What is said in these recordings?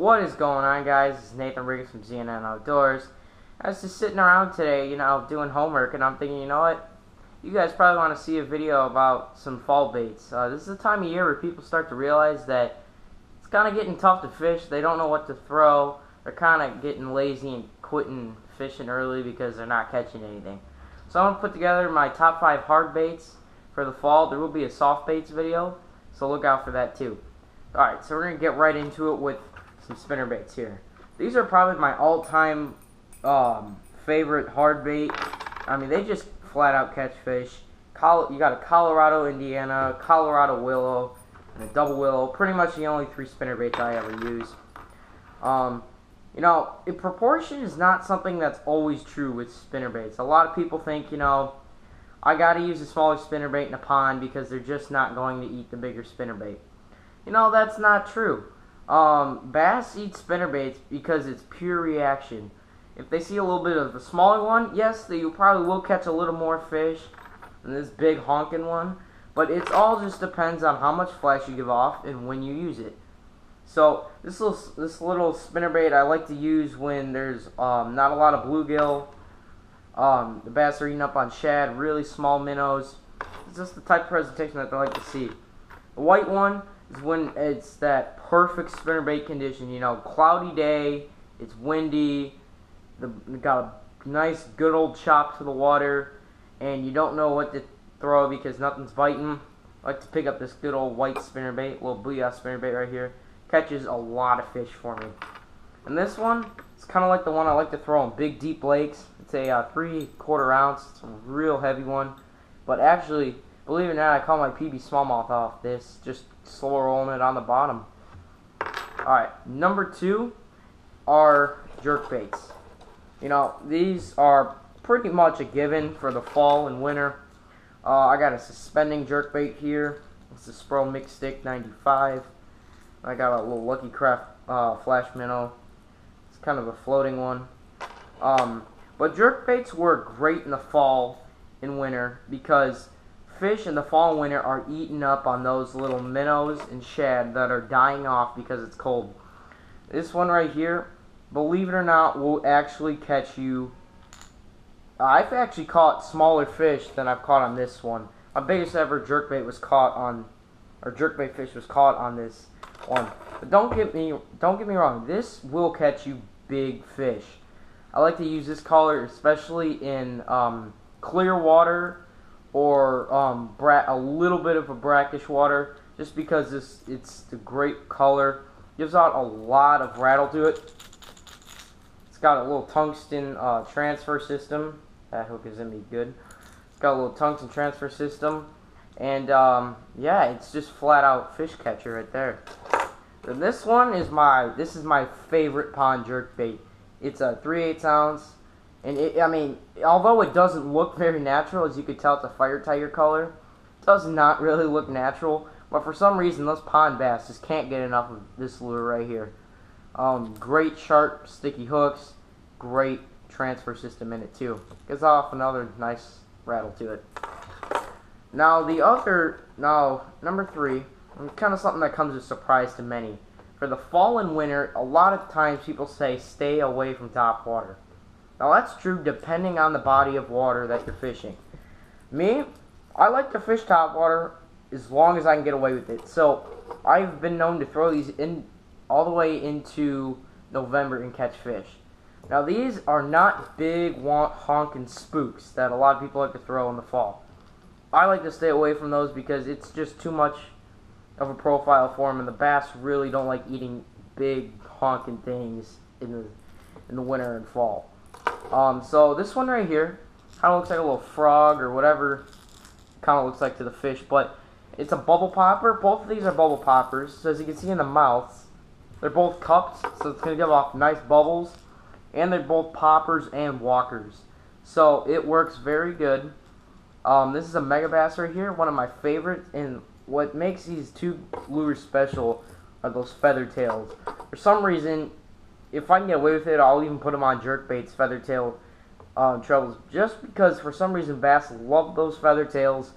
What is going on, guys? It's Nathan Riggs from ZNN Outdoors. I was just sitting around today, doing homework, and I'm thinking, you know what? You guys probably want to see a video about some fall baits. This is the time of year where people start to realize that it's kind of getting tough to fish. They don't know what to throw. They're kind of getting lazy and quitting fishing early because they're not catching anything. So I'm going to put together my top 5 hard baits for the fall. There will be a soft baits video, so look out for that too. Alright, so we're going to get right into it with some spinner baits here. These are probably my all-time favorite hard bait. I mean, they just flat out catch fish. You got a Colorado Indiana, Colorado Willow, and a double willow. Pretty much the only 3 spinner baits I ever use. In proportion is not something that's always true with spinner baits. A lot of people think, I gotta use a smaller spinner bait in a pond because they're just not going to eat the bigger spinner bait. That's not true. Bass eat spinner baits because it's pure reaction. If they see a little bit of a smaller one, yes, they probably will catch a little more fish than this big honking one. But it all just depends on how much flash you give off and when you use it. So this little spinner bait I like to use when there's not a lot of bluegill. The bass are eating up on shad, really small minnows. It's just the type of presentation that they like to see. The white one is when it's that perfect spinnerbait condition, cloudy day, it's windy, got a nice good old chop to the water, and you don't know what to throw because nothing's biting. I like to pick up this good old white spinnerbait, little booyah spinnerbait right here. Catches a lot of fish for me. And this one, it's kind of like the one I like to throw in big deep lakes. It's a 3/4 ounce, it's a real heavy one, but actually, believe it or not, I call my PB smallmouth off this, just slow rolling it on the bottom. Alright, number 2 are jerk baits. These are pretty much a given for the fall and winter. I got a suspending jerk bait here. It's a Spro Mix Stick 95. I got a little Lucky Craft flash minnow. It's kind of a floating one. But jerk baits work great in the fall and winter because fish in the fall and winter are eating up on those little minnows and shad that are dying off because it's cold. This one right here, believe it or not, will actually catch you. I've actually caught smaller fish than I've caught on this one. My biggest ever jerkbait was caught on, or jerkbait fish was caught on this one. But don't get me wrong, this will catch you big fish. I like to use this color especially in clear water or a little bit of a brackish water, just because it's the great color. Gives out a lot of rattle to it. It's got a little tungsten transfer system. That hook is in me good. It's got a little tungsten transfer system, and yeah, it's just flat out fish catcher right there. So this one is my favorite pond jerk bait. It's a 3/8 ounce. And although it doesn't look very natural, as you could tell, it's a fire tiger color. It does not really look natural, but for some reason, those pond bass just can't get enough of this lure right here. Great sharp, sticky hooks, great transfer system in it too. Gives off another nice rattle to it. Now number 3, kind of something that comes as a surprise to many. For the fall and winter, a lot of times people say stay away from top water. Now that's true depending on the body of water that you're fishing. Me, I like to fish top water as long as I can get away with it. So I've been known to throw these in all the way into November and catch fish. Now these are not big honking spooks that a lot of people like to throw in the fall. I like to stay away from those because it's just too much of a profile for them, and the bass really don't like eating big honking things in the winter and fall. So this one right here kind of looks like a little frog or whatever it kind of looks like to the fish, but it's a bubble popper. Both of these are bubble poppers. So as you can see in the mouths, they're both cupped, so it's going to give off nice bubbles, and they're both poppers and walkers. So it works very good. This is a Megabass right here, one of my favorites, and what makes these 2 lures special are those feather tails. For some reason, if I can get away with it, I'll even put them on jerkbaits, feather tail trebles, just because for some reason bass love those feather tails.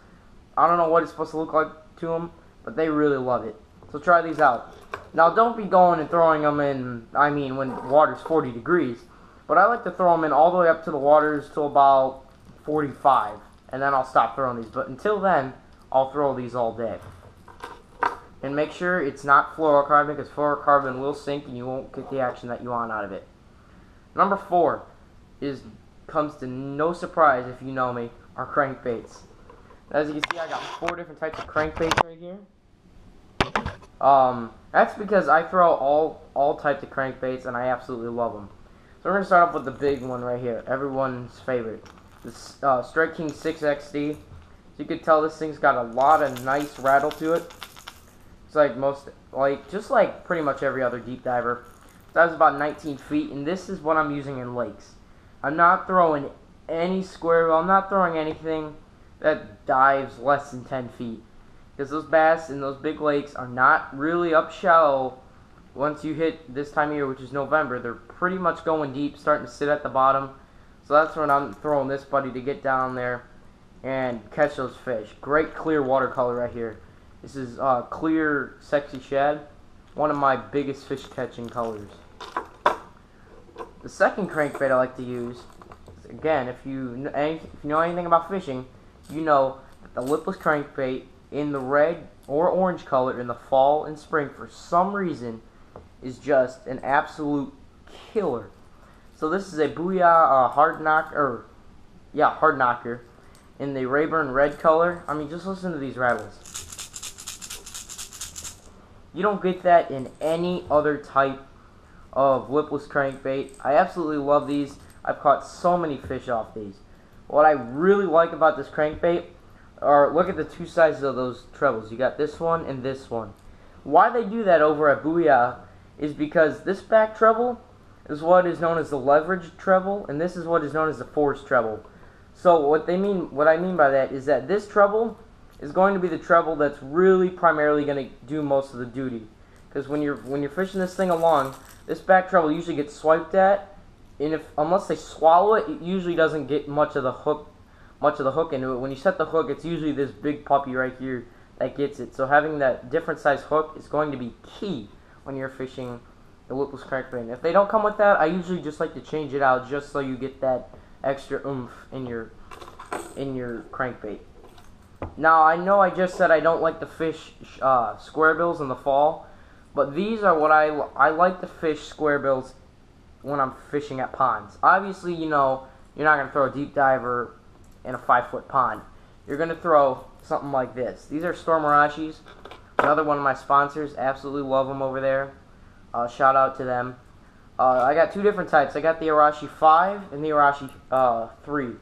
I don't know what it's supposed to look like to them, but they really love it. So try these out. Now, don't be going and throwing them in, I mean, when water's 40 degrees. But I like to throw them in all the way up to the water's till about 45. And then I'll stop throwing these. But until then, I'll throw these all day. And make sure it's not fluorocarbon, because fluorocarbon will sink and you won't get the action that you want out of it. Number 4 comes to no surprise if you know me, are crankbaits. As you can see, I got 4 different types of crankbaits right here. That's because I throw all types of crankbaits and I absolutely love them. So we're going to start off with the big one right here, everyone's favorite. This Strike King 6XD. As you can tell, this thing's got a lot of nice rattle to it. It's like just like pretty much every other deep diver. That was about 19 feet, and this is what I'm using in lakes. I'm not throwing any square bill. I'm not throwing anything that dives less than 10 feet. Because those bass in those big lakes are not really up shallow once you hit this time of year, which is November. They're pretty much going deep, starting to sit at the bottom. So that's when I'm throwing this buddy to get down there and catch those fish. Great clear watercolor right here. This is clear sexy shad. One of my biggest fish catching colors. The second crankbait I like to use, again, if you know anything about fishing, you know that the lipless crankbait in the red or orange color in the fall and spring, for some reason, is just an absolute killer. So this is a Booyah hard knocker in the Rayburn red color. I mean, just listen to these rattles. You don't get that in any other type of lipless crankbait. I absolutely love these. I've caught so many fish off these. What I really like about this crankbait are, look at the 2 sides of those trebles. You got this one and this one. Why they do that over at Booyah is because this back treble is what is known as the leverage treble, and this is what is known as the force treble. So what I mean by that is that this treble is going to be the treble that's really primarily going to do most of the duty. Because when you're fishing this thing along, this back treble usually gets swiped at, and unless they swallow it, it usually doesn't get much of the hook into it. When you set the hook, it's usually this big puppy right here that gets it. So having that different size hook is going to be key when you're fishing the lipless crankbait. And if they don't come with that, I usually just like to change it out just so you get that extra oomph in your crankbait. Now, I know I just said I don't like to fish square bills in the fall, but these are what I like to fish square bills when I'm fishing at ponds. Obviously, you know, you're not going to throw a deep diver in a 5-foot pond. You're going to throw something like this. These are Stormarachis, another one of my sponsors. Absolutely love them over there. Shout out to them. I got 2 different types. I got the Arashi 5 and the Arashi 3.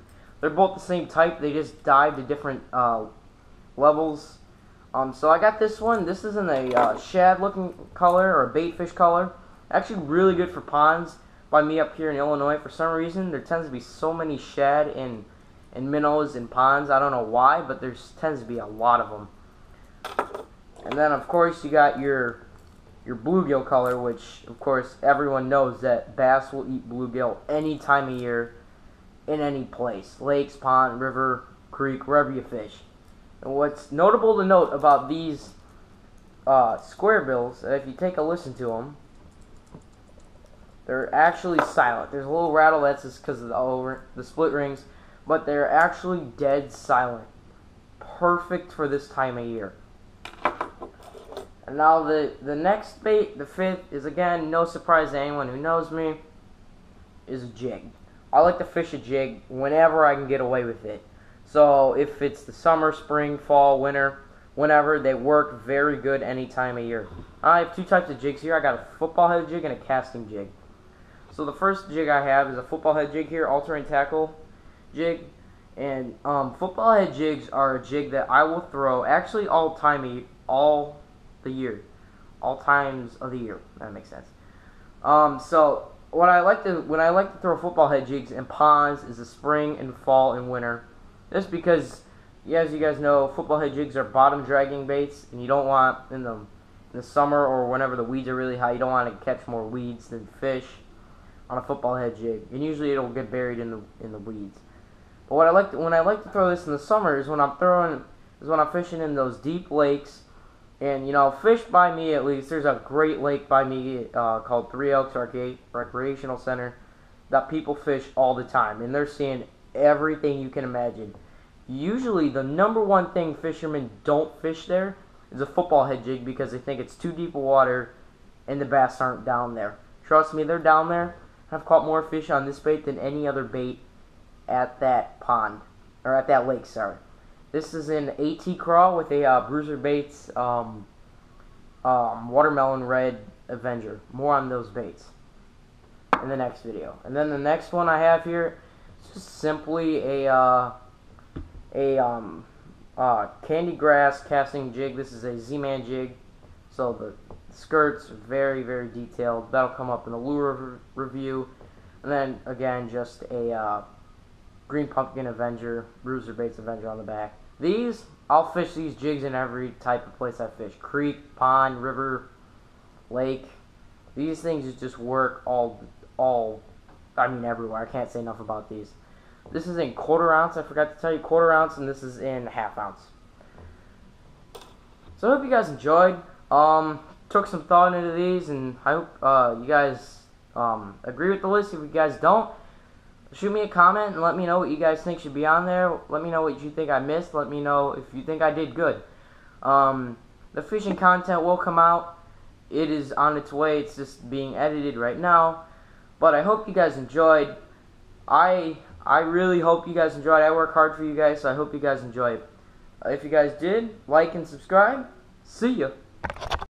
They're both the same type. They just dive to different levels. So I got this one. This is in a shad-looking color, or a baitfish color. Actually really good for ponds by me up here in Illinois. For some reason, there tends to be so many shad and minnows in ponds. I don't know why, but there tends to be a lot of them. And then, of course, you got your bluegill color, which, of course, everyone knows that bass will eat bluegill any time of year, in any place. Lakes, pond, river, creek, wherever you fish. And what's notable to note about these square bills, if you take a listen to them, they're actually silent. There's a little rattle, that's just because of the split rings, but they're actually dead silent. Perfect for this time of year. And now the next bait, the 5th, is again, no surprise to anyone who knows me, is a jig. I like to fish a jig whenever I can get away with it. So if it's the summer, spring, fall, winter, whenever, they work very good any time of year. I have 2 types of jigs here. I got a football head jig and a casting jig. So the first jig I have is a football head jig here, all-terrain tackle jig. And football head jigs are a jig that I will throw actually all times of the year. That makes sense. So when I like to throw football head jigs in ponds is the spring and fall and winter. Just because, yeah, as you guys know, football head jigs are bottom dragging baits, and you don't want in the summer or whenever the weeds are really high, you don't want to catch more weeds than fish on a football head jig, and usually it'll get buried in the weeds. But when I like to throw this in the summer is when I'm fishing in those deep lakes And, you know, fish by me at least. There's a great lake by me called Three Oaks Recreational Center that people fish all the time. And they're seeing everything you can imagine. Usually the number one thing fishermen don't fish there is a football head jig because they think it's too deep of water and the bass aren't down there. Trust me, they're down there. I've caught more fish on this bait than any other bait at that pond. Or at that lake, sorry. This is an AT crawl with a Bruiser Baits Watermelon Red Avenger. More on those baits in the next video. And then the next one I have here is just simply a candy grass casting jig. This is a Z-Man jig. So the skirt's very, very detailed. That'll come up in the lure review. And then, again, just a Green Pumpkin Avenger, Bruiser Baits Avenger on the back. These, I'll fish these jigs in every type of place I fish. Creek, pond, river, lake. These things just work everywhere. I can't say enough about these. This is in 1/4 ounce. I forgot to tell you, 1/4 ounce, and this is in 1/2 ounce. So I hope you guys enjoyed. Took some thought into these, and I hope you guys agree with the list. If you guys don't, shoot me a comment and let me know what you guys think should be on there. Let me know what you think I missed. Let me know if you think I did good. The fishing content will come out. It is on its way. It's just being edited right now. But I hope you guys enjoyed. I really hope you guys enjoyed. I work hard for you guys, so I hope you guys enjoyed. If you guys did, like and subscribe. See ya.